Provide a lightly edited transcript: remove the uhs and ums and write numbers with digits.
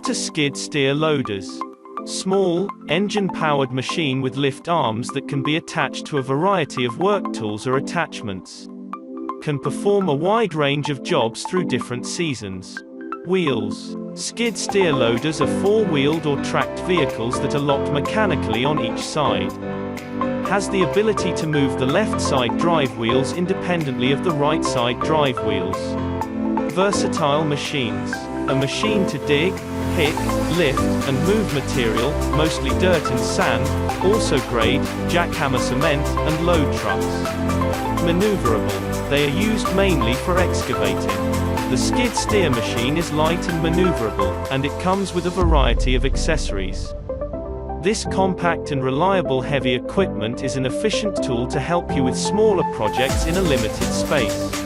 What are skid steer loaders? Small, engine-powered machine with lift arms that can be attached to a variety of work tools or attachments. Can perform a wide range of jobs through different seasons. Wheels. Skid steer loaders are four-wheeled or tracked vehicles that are locked mechanically on each side. Has the ability to move the left side drive wheels independently of the right side drive wheels. Versatile machines. A machine to dig, pick, lift, and move material, mostly dirt and sand, also grade, jackhammer cement, and load trucks. Maneuverable. They are used mainly for excavating. The skid steer machine is light and maneuverable, and it comes with a variety of accessories. This compact and reliable heavy equipment is an efficient tool to help you with smaller projects in a limited space.